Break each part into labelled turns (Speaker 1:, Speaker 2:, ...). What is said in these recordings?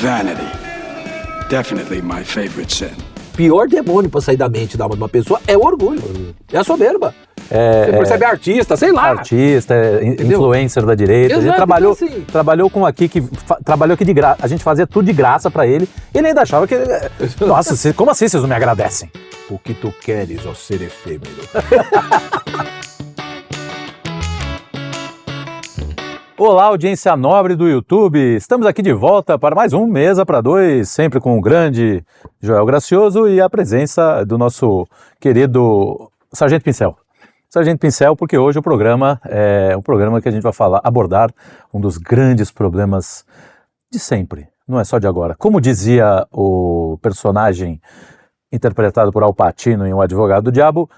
Speaker 1: Vanity. Definitely my favorite sin.
Speaker 2: Pior demônio pra sair da mente da uma pessoa é o orgulho, é a soberba. Você percebe artista, sei lá.
Speaker 3: Artista, influencer da direita.
Speaker 2: Exato,
Speaker 3: Ele trabalhou,
Speaker 2: então, assim,
Speaker 3: trabalhou com aqui, trabalhou aqui de graça. A gente fazia tudo de graça pra ele. Ele ainda achava que... Nossa, como assim vocês não me agradecem?
Speaker 2: O que tu queres, ó ser efêmero?
Speaker 3: Olá, audiência nobre do YouTube. Estamos aqui de volta para mais um Mesa para Dois, sempre com o grande Joel Gracioso e a presença do nosso querido Sargento Pincel. Sargento Pincel, porque hoje o programa é um programa que a gente vai abordar um dos grandes problemas de sempre, não é só de agora. Como dizia o personagem interpretado por Al Pacino em O Advogado do Diabo,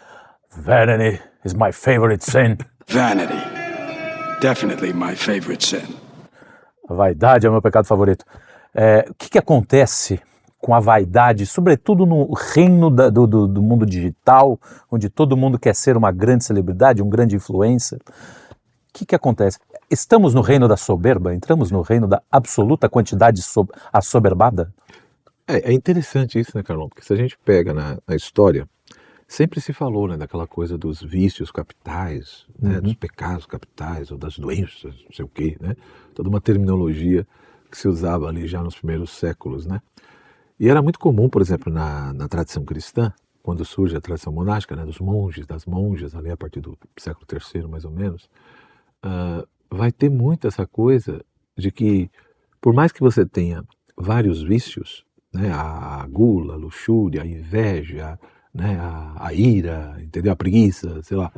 Speaker 3: Vanity is my favorite sin.
Speaker 1: Vanity. Definitely my favorite sin.
Speaker 3: A vaidade é o meu pecado favorito. O que acontece com a vaidade, sobretudo no reino do mundo digital, onde todo mundo quer ser uma grande celebridade, um grande influencer? O que acontece? Estamos no reino da soberba? Entramos no reino da absoluta quantidade assoberbada?
Speaker 2: É interessante isso, né, Carlão? Porque se a gente pega na história, sempre se falou, né, daquela coisa dos vícios capitais, né, dos pecados capitais, ou das doenças, não sei o quê, né? Toda uma terminologia que se usava ali já nos primeiros séculos, né? E era muito comum, por exemplo, na tradição cristã, quando surge a tradição monástica, né, dos monges, das monjas, ali a partir do século III, mais ou menos, vai ter muito essa coisa de que, por mais que você tenha vários vícios, né, a gula, a luxúria, a inveja, né, a ira, entendeu? A preguiça, sei lá,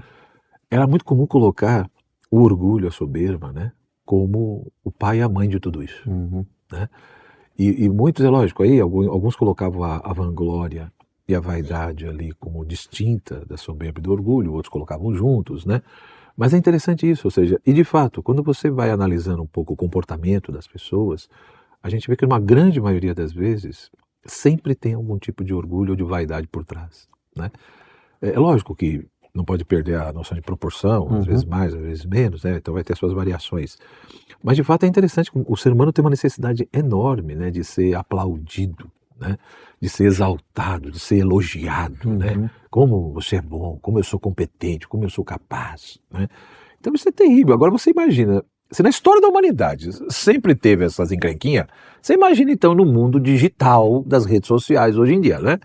Speaker 2: era muito comum colocar o orgulho, a soberba, né, como o pai e a mãe de tudo isso, né? E muitos, é lógico, aí alguns colocavam a vanglória e a vaidade ali como distinta da soberba e do orgulho, outros colocavam juntos, né? Mas é interessante isso, ou seja, e de fato, quando você vai analisando um pouco o comportamento das pessoas, a gente vê que uma grande maioria das vezes sempre tem algum tipo de orgulho ou de vaidade por trás, né? É lógico que não pode perder a noção de proporção, às vezes mais, às vezes menos, né? Então vai ter suas variações. Mas de fato é interessante que o ser humano tem uma necessidade enorme, né, de ser aplaudido, né, de ser exaltado, de ser elogiado, né? Como você é bom, como eu sou competente, como eu sou capaz, né? Então isso é terrível. Agora você imagina, se na história da humanidade sempre teve essas encrenquinhas, você imagina então no mundo digital das redes sociais hoje em dia, né?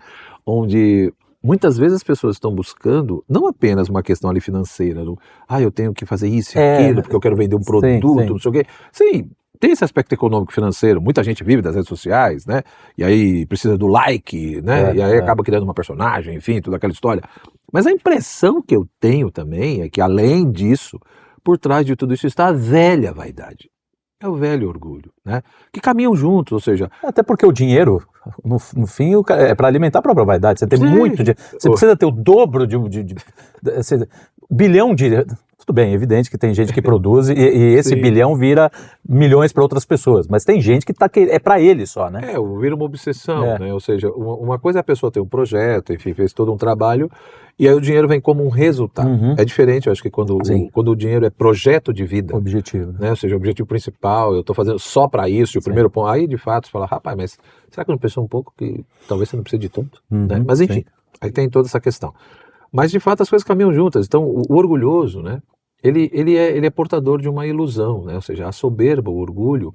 Speaker 2: Onde muitas vezes as pessoas estão buscando não apenas uma questão ali financeira, eu tenho que fazer isso e aquilo, porque eu quero vender um produto,
Speaker 3: sim.
Speaker 2: não sei o quê. Sim, tem esse aspecto econômico financeiro, muita gente vive das redes sociais, né? E aí precisa do like, né? E aí acaba criando uma personagem, enfim, toda aquela história. Mas a impressão que eu tenho também é que, além disso, por trás de tudo isso está a velha vaidade. É o velho orgulho, né? Que caminham juntos, ou seja...
Speaker 3: Até porque o dinheiro, no fim, é para alimentar a própria vaidade. Você tem muito dinheiro. Você precisa ter o dobro bilhão de... Tudo bem, é evidente que tem gente que produz e esse bilhão vira milhões para outras pessoas. Mas tem gente que é para ele só, né?
Speaker 2: Vira uma obsessão, né? Ou seja, uma coisa é a pessoa ter um projeto, enfim, fez todo um trabalho, e aí o dinheiro vem como um resultado. É diferente, eu acho que quando o dinheiro é projeto de vida.
Speaker 3: Objetivo.
Speaker 2: Né? Ou seja, o objetivo principal, eu estou fazendo só para isso, e o primeiro ponto, aí de fato você fala, rapaz, mas será que eu não pensou um pouco que talvez você não precise de tanto? Né? Mas enfim, aí tem toda essa questão. Mas de fato as coisas caminham juntas. Então o orgulhoso, né? Ele é portador de uma ilusão, né? Ou seja, a soberba, o orgulho,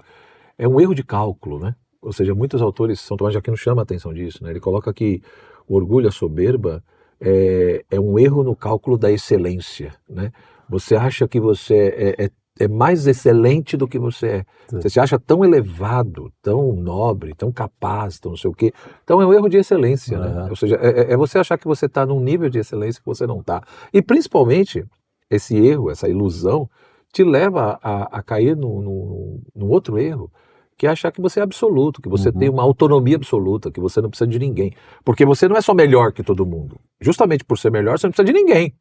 Speaker 2: é um erro de cálculo, né? Ou seja, muitos autores, São Tomás de Aquino chama a atenção disso, né? Ele coloca que o orgulho, a soberba, é um erro no cálculo da excelência, né? Você acha que você é mais excelente do que você é. Você se acha tão elevado, tão nobre, tão capaz, tão não sei o quê. Então é um erro de excelência, né? Ou seja, é você achar que você está num nível de excelência que você não está. E principalmente... esse erro, essa ilusão, te leva a cair num outro erro, que é achar que você é absoluto, que você tem uma autonomia absoluta, que você não precisa de ninguém. Porque você não é só melhor que todo mundo. Justamente por ser melhor, você não precisa de ninguém.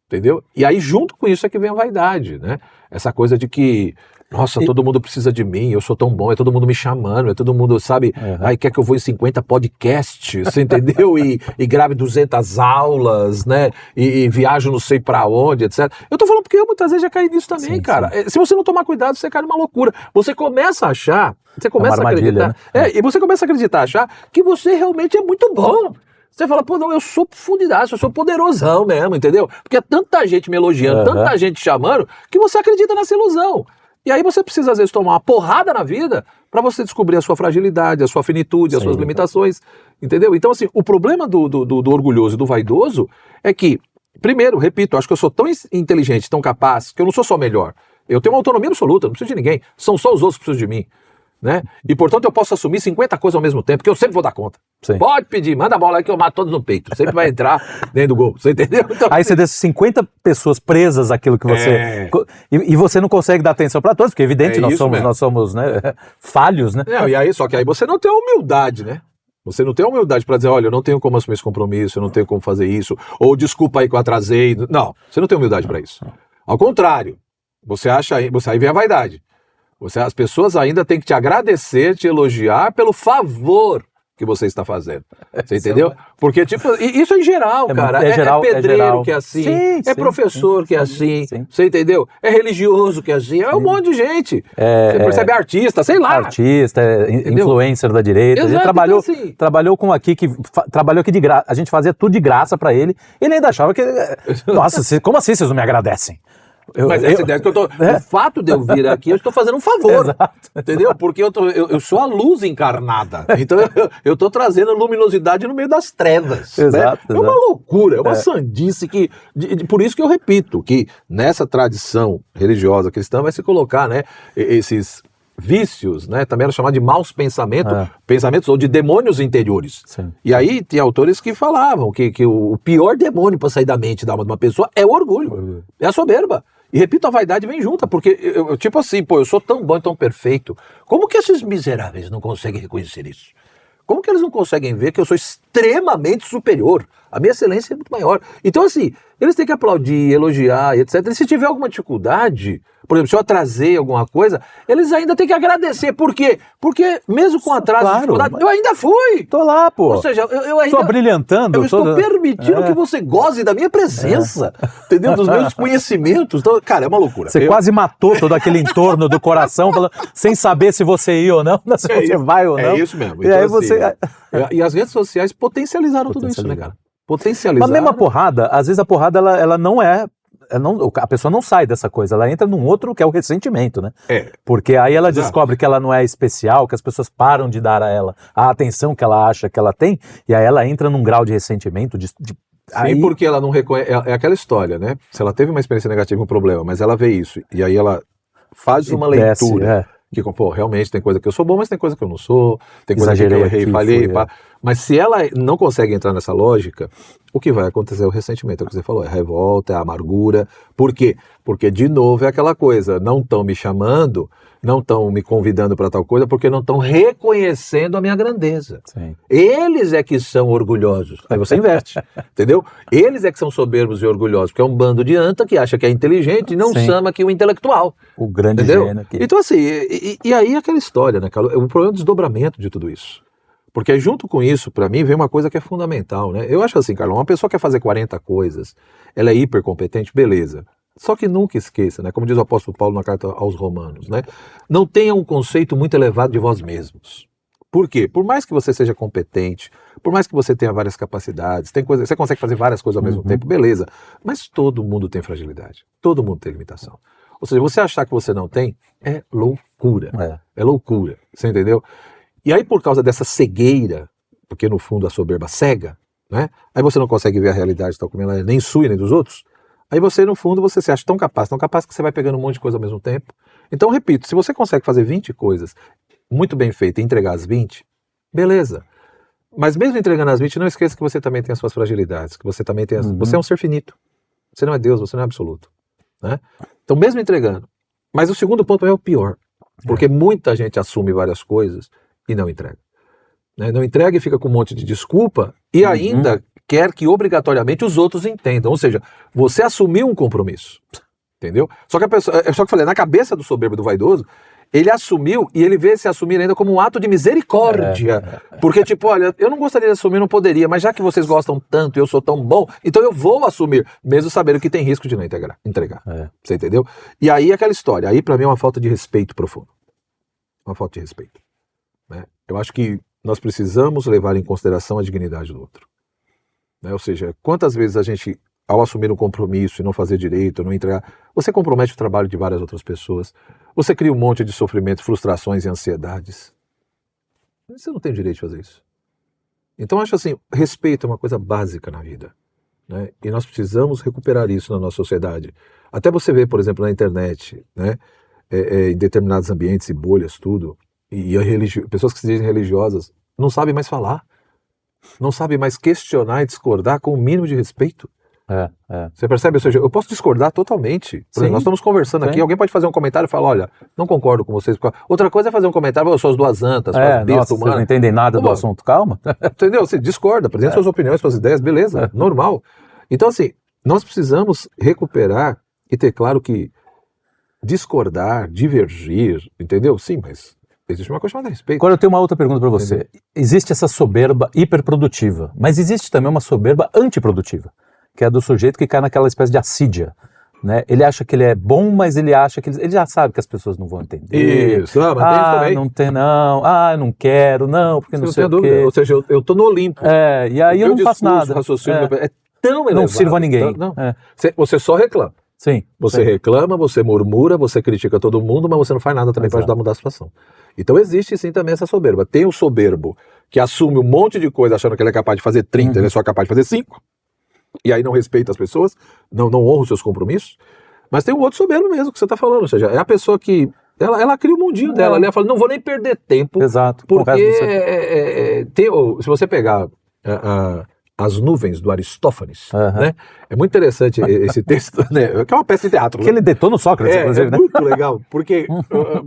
Speaker 2: Entendeu? E aí, junto com isso, é que vem a vaidade, né? Essa coisa de que Nossa, todo mundo precisa de mim, eu sou tão bom, é todo mundo me chamando, é todo mundo, sabe, aí quer que eu vou em 50 podcasts, você entendeu? E grave 200 aulas, né? E viajo não sei pra onde, etc. Eu tô falando porque eu muitas vezes já caí nisso também, cara. Se você não tomar cuidado, você cai numa loucura. Você começa a achar, você começa a acreditar,
Speaker 3: né?
Speaker 2: E você começa a acreditar, achar que você realmente é muito bom. Você fala, pô, não, eu sou profundidade, eu sou poderosão mesmo, entendeu? Porque é tanta gente me elogiando, tanta gente chamando, que você acredita nessa ilusão. E aí você precisa, às vezes, tomar uma porrada na vida para você descobrir a sua fragilidade, a sua finitude, as suas limitações, entendeu? Então, assim, o problema do orgulhoso e do vaidoso é que, primeiro, repito, eu acho que eu sou tão inteligente, tão capaz, que eu não sou só melhor. Eu tenho uma autonomia absoluta, não preciso de ninguém. São só os outros que precisam de mim. Né? E, portanto, eu posso assumir 50 coisas ao mesmo tempo, porque eu sempre vou dar conta.
Speaker 3: Sim.
Speaker 2: Pode pedir, manda a bola aí que eu mato todos no peito. Sempre vai entrar dentro do gol, você entendeu? Então,
Speaker 3: aí você deixa 50 pessoas presas àquilo que você... E você não consegue dar atenção para todos, porque é evidente, nós somos né, falhos, né?
Speaker 2: Não, e aí, só que aí você não tem a humildade, né? Você não tem a humildade para dizer, olha, eu não tenho como assumir esse compromisso, eu não tenho como fazer isso, ou desculpa aí que eu atrasei. Não, você não tem humildade para isso. Ao contrário, você aí vem a vaidade. As pessoas ainda têm que te agradecer, te elogiar pelo favor que você está fazendo. Você entendeu? Porque, tipo, isso é em geral, cara. É pedreiro que é assim, sim, professor que é assim, você entendeu? É religioso que é assim, é um monte de gente. Você percebe artista, sei lá.
Speaker 3: Artista, influencer da direita.
Speaker 2: Exato,
Speaker 3: ele trabalhou trabalhou aqui de graça. A gente fazia tudo de graça pra ele. Ele ainda achava que... Nossa, como assim vocês não me agradecem?
Speaker 2: Mas essa ideia que eu tô. O fato de eu vir aqui, eu estou fazendo um favor.
Speaker 3: Exato.
Speaker 2: Entendeu? Porque eu sou a luz encarnada. Então eu tô trazendo luminosidade no meio das trevas.
Speaker 3: Exato,
Speaker 2: né? É uma loucura, é uma sandice que. Por isso que eu repito, que nessa tradição religiosa cristã vai se colocar, né, esses vícios, né, também era chamado de maus pensamentos ou de demônios interiores.
Speaker 3: Sim.
Speaker 2: E aí tem autores que falavam que o pior demônio para sair da mente da alma de uma pessoa é o orgulho, é a soberba. E repito, a vaidade vem junta, porque eu tipo assim, pô, eu sou tão bom e tão perfeito, como que esses miseráveis não conseguem reconhecer isso? Como que eles não conseguem ver que eu sou extremamente superior? A minha excelência é muito maior. Então, assim, eles têm que aplaudir, elogiar, etc. E se tiver alguma dificuldade, por exemplo, se eu atrasei alguma coisa, eles ainda têm que agradecer. Por quê? Porque mesmo com atraso e dificuldade, eu ainda fui.
Speaker 3: Tô lá, pô.
Speaker 2: Ou seja, eu ainda...
Speaker 3: Estou brilhantando.
Speaker 2: Eu estou permitindo que você goze da minha presença, entendeu? Dos meus conhecimentos. Então, cara, é uma loucura.
Speaker 3: Você quase matou todo aquele entorno do coração, sem saber se você ia ou não, se você vai ou não.
Speaker 2: É isso mesmo.
Speaker 3: E
Speaker 2: então,
Speaker 3: aí
Speaker 2: assim,
Speaker 3: você...
Speaker 2: E as redes sociais potencializaram tudo isso, né, cara? Potencializaram.
Speaker 3: Mas mesmo a porrada, às vezes a porrada, ela não é... a pessoa não sai dessa coisa, ela entra num outro que é o ressentimento, né? Porque aí ela descobre que ela não é especial, que as pessoas param de dar a ela a atenção que ela acha que ela tem, e aí ela entra num grau de ressentimento,
Speaker 2: Sim, porque ela não reconhece. É aquela história, né? Se ela teve uma experiência negativa, um problema, mas ela vê isso, e aí ela faz uma leitura. Que, pô, realmente tem coisa que eu sou bom, mas tem coisa que eu não sou, tem coisa que eu errei, falhei, pá. Mas se ela não consegue entrar nessa lógica, o que vai acontecer é o ressentimento, é o que você falou, é a revolta, é a amargura. Por quê? Porque, de novo, é aquela coisa, não estão me chamando, não estão me convidando para tal coisa, porque não estão reconhecendo a minha grandeza.
Speaker 3: Sim.
Speaker 2: Eles é que são orgulhosos. Aí você inverte, entendeu? Eles é que são soberbos e orgulhosos, porque é um bando de anta que acha que é inteligente e não chama que o intelectual.
Speaker 3: O grande
Speaker 2: entendeu?
Speaker 3: gênio aqui.
Speaker 2: Então, assim, e aí aquela história, né, cara? O problema é o desdobramento de tudo isso. Porque junto com isso, para mim, vem uma coisa que é fundamental, né? Eu acho assim, Carlão, uma pessoa que quer fazer 40 coisas, ela é hipercompetente, beleza. Só que nunca esqueça, né? Como diz o apóstolo Paulo na carta aos Romanos, né? Não tenha um conceito muito elevado de vós mesmos. Por quê? Por mais que você seja competente, por mais que você tenha várias capacidades, você consegue fazer várias coisas ao mesmo tempo, beleza. Mas todo mundo tem fragilidade, todo mundo tem limitação. Ou seja, você achar que você não tem é loucura. É loucura, você entendeu? E aí, por causa dessa cegueira, porque no fundo a soberba cega, né? Aí você não consegue ver a realidade tal como ela é, nem sua nem dos outros. Aí você, no fundo, você se acha tão capaz que você vai pegando um monte de coisa ao mesmo tempo. Então, repito, se você consegue fazer 20 coisas muito bem feitas e entregar as 20, beleza. Mas mesmo entregando as 20, não esqueça que você também tem as suas fragilidades, que você também tem você é um ser finito. Você não é Deus, você não é absoluto. Né? Então, mesmo entregando. Mas o segundo ponto é o pior. Porque muita gente assume várias coisas e não entrega. Né? Não entrega e fica com um monte de desculpa e ainda quer que obrigatoriamente os outros entendam. Ou seja, você assumiu um compromisso. Entendeu? Só que só que eu falei, na cabeça do soberbo e do vaidoso, ele assumiu e ele vê se assumir ainda como um ato de misericórdia. Porque, tipo, olha, eu não gostaria de assumir, não poderia, mas já que vocês gostam tanto e eu sou tão bom, então eu vou assumir, mesmo sabendo que tem risco de não entregar. Você entendeu? E aí aquela história, aí pra mim é uma falta de respeito profundo. Uma falta de respeito. Né? Eu acho que nós precisamos levar em consideração a dignidade do outro. Né? Ou seja, quantas vezes a gente, ao assumir um compromisso e não fazer direito, não entregar, você compromete o trabalho de várias outras pessoas, você cria um monte de sofrimento, frustrações e ansiedades. Você não tem direito de fazer isso. Então acho assim, respeito é uma coisa básica na vida. Né? E nós precisamos recuperar isso na nossa sociedade. Até você vê, por exemplo, na internet, né? Em determinados ambientes e bolhas, tudo, e pessoas que se dizem religiosas não sabem mais falar, não sabem mais questionar e discordar com o mínimo de respeito. Você percebe? Ou seja, eu posso discordar totalmente. Por exemplo, nós estamos conversando aqui, alguém pode fazer um comentário e falar, olha, não concordo com vocês. Outra coisa é fazer um comentário, eu sou as duas antas, as bestas humanas.
Speaker 3: Vocês não entendem nada do assunto, calma.
Speaker 2: Entendeu? Você discorda, apresenta suas opiniões, suas ideias, beleza, normal. Então assim, nós precisamos recuperar e ter claro que discordar, divergir, entendeu? Sim, mas existe uma coisa chamada respeito.
Speaker 3: Agora eu tenho uma outra pergunta para você. Entendeu? Existe essa soberba hiperprodutiva, mas existe também uma soberba antiprodutiva, que é a do sujeito que cai naquela espécie de assídia. Né? Ele acha que ele é bom, mas ele acha que ele já sabe que as pessoas não vão entender.
Speaker 2: Isso, mas tem isso também.
Speaker 3: Não tem não, eu não quero, não, porque não sei o quê.
Speaker 2: Ou seja, eu tô no Olimpo.
Speaker 3: E aí eu não faço nada.
Speaker 2: O raciocínio é tão elevado.
Speaker 3: Não sirvo a ninguém.
Speaker 2: Você só reclama.
Speaker 3: Sim.
Speaker 2: Você reclama, você murmura, você critica todo mundo, mas você não faz nada também para ajudar a mudar a situação. Então existe sim também essa soberba. Tem o soberbo que assume um monte de coisa achando que ele é capaz de fazer 30, ele é só capaz de fazer 5. E aí não respeita as pessoas, não honra os seus compromissos. Mas tem um outro soberbo mesmo que você está falando, ou seja, é a pessoa que ela cria o mundinho dela, ela fala, não vou nem perder tempo.
Speaker 3: Exato.
Speaker 2: Porque se você pegar as nuvens do Aristófanes, né? É muito interessante esse texto, né? Que é uma peça de teatro.
Speaker 3: Que ele detona o Sócrates, inclusive, né?
Speaker 2: É muito legal, porque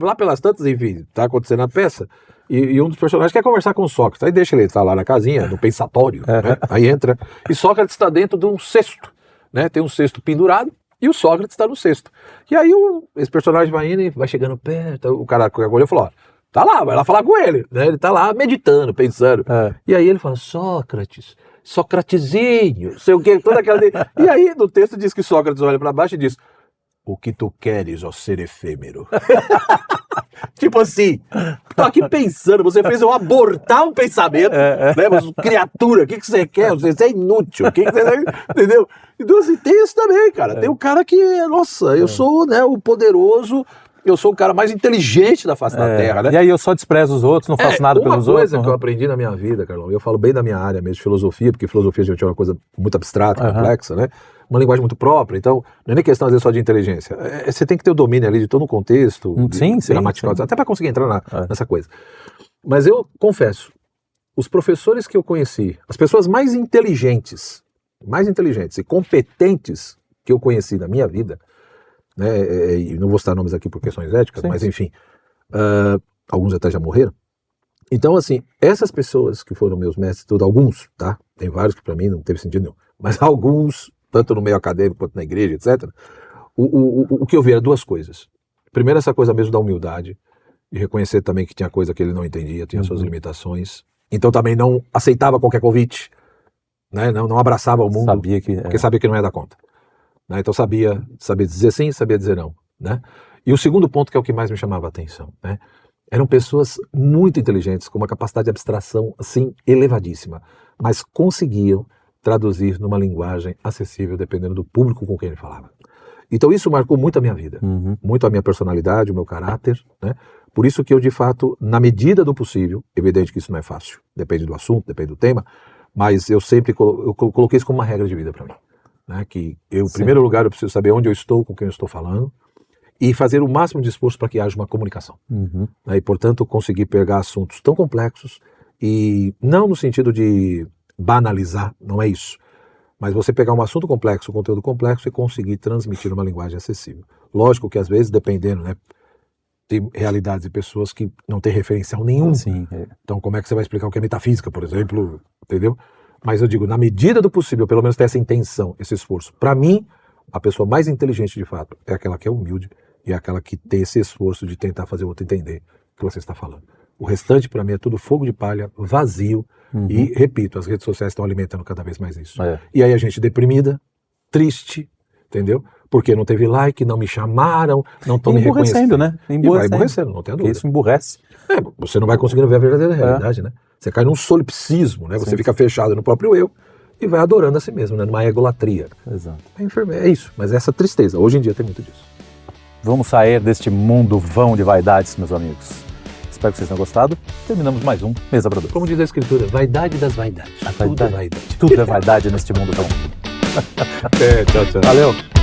Speaker 2: lá pelas tantas, enfim, tá acontecendo a peça, e um dos personagens quer conversar com o Sócrates, aí deixa ele entrar lá na casinha, no pensatório, né? Aí entra, e Sócrates está dentro de um cesto, né? Tem um cesto pendurado, e o Sócrates está no cesto. E aí esse personagem vai indo e vai chegando perto, o cara que olhou falou, tá lá, vai lá falar com ele, né? Ele tá lá meditando, pensando. E aí ele fala, Sócrates, Socratesinho, sei o que, toda aquela... E aí no texto diz que Sócrates olha para baixo e diz, o que tu queres, ó ser efêmero? Tipo assim, tô aqui pensando, você fez eu abortar um pensamento, né? Mas criatura, o que você quer? Você é inútil, entendeu? Então assim, tem isso também, cara. Tem um cara que, nossa, eu sou, né, o poderoso, eu sou o cara mais inteligente da face da Terra, né?
Speaker 3: E aí eu só desprezo os outros, não faço nada pelos outros.
Speaker 2: Uma coisa que eu aprendi na minha vida, Carlão, eu falo bem da minha área mesmo, de filosofia, porque filosofia gente é uma coisa muito abstrata, complexa, né? Uma linguagem muito própria, então não é nem questão às vezes só de inteligência. Você tem que ter o domínio ali de todo o contexto, gramatical, até para conseguir entrar nessa coisa. Mas eu confesso, os professores que eu conheci, as pessoas mais inteligentes e competentes que eu conheci na minha vida, né, e não vou citar nomes aqui por questões éticas, mas enfim, alguns até já morreram. Então, assim, essas pessoas que foram meus mestres, alguns, tá? Tem vários que para mim não teve sentido nenhum, mas alguns, tanto no meio acadêmico quanto na igreja, etc., o que eu vi era duas coisas. Primeiro, essa coisa mesmo da humildade, de reconhecer também que tinha coisa que ele não entendia, tinha suas limitações. Então também não aceitava qualquer convite, né? Não abraçava o mundo, porque sabia que não ia dar conta. Né? Então sabia dizer sim, sabia dizer não. Né? E o segundo ponto, que é o que mais me chamava a atenção, né? Eram pessoas muito inteligentes, com uma capacidade de abstração assim elevadíssima, mas conseguiam traduzir numa linguagem acessível dependendo do público com quem ele falava. Então isso marcou muito a minha vida, muito a minha personalidade, o meu caráter, né? Por isso que eu, de fato, na medida do possível, evidente que isso não é fácil, depende do assunto, depende do tema, mas eu sempre coloquei isso como uma regra de vida para mim. Né? Que eu, em primeiro lugar, eu preciso saber onde eu estou, com quem eu estou falando, e fazer o máximo de esforço para que haja uma comunicação. Né? E, portanto, conseguir pegar assuntos tão complexos, e não no sentido de banalizar, não é isso, mas você pegar um assunto complexo, um conteúdo complexo, e conseguir transmitir uma linguagem acessível. Lógico que às vezes, dependendo, né, tem realidades e pessoas que não têm referencial nenhum. Então como é que você vai explicar o que é metafísica, por exemplo, entendeu? Mas eu digo, na medida do possível, pelo menos ter essa intenção, esse esforço. Para mim, a pessoa mais inteligente de fato é aquela que é humilde e é aquela que tem esse esforço de tentar fazer o outro entender o que você está falando. O restante, para mim, é tudo fogo de palha, vazio. E, repito, as redes sociais estão alimentando cada vez mais isso. E aí a gente deprimida, triste, entendeu? Porque não teve like, não me chamaram, não estão me reconhecendo.
Speaker 3: Né?
Speaker 2: E vai emburrecendo, não tem dúvida.
Speaker 3: Porque isso emburrece.
Speaker 2: Você não vai conseguindo ver a verdadeira realidade, né? Você cai num solipsismo, né? Você fica fechado no próprio eu e vai adorando a si mesmo, né? Numa egolatria.
Speaker 3: Exato.
Speaker 2: É isso, mas essa tristeza, hoje em dia tem muito disso.
Speaker 3: Vamos sair deste mundo vão de vaidades, meus amigos. Espero que vocês tenham gostado. Terminamos mais um Mesa para Dois.
Speaker 2: Como diz a escritura, vaidade das vaidades.
Speaker 3: Tudo é vaidade neste mundo vão.
Speaker 2: Tchau, tchau.
Speaker 3: Valeu.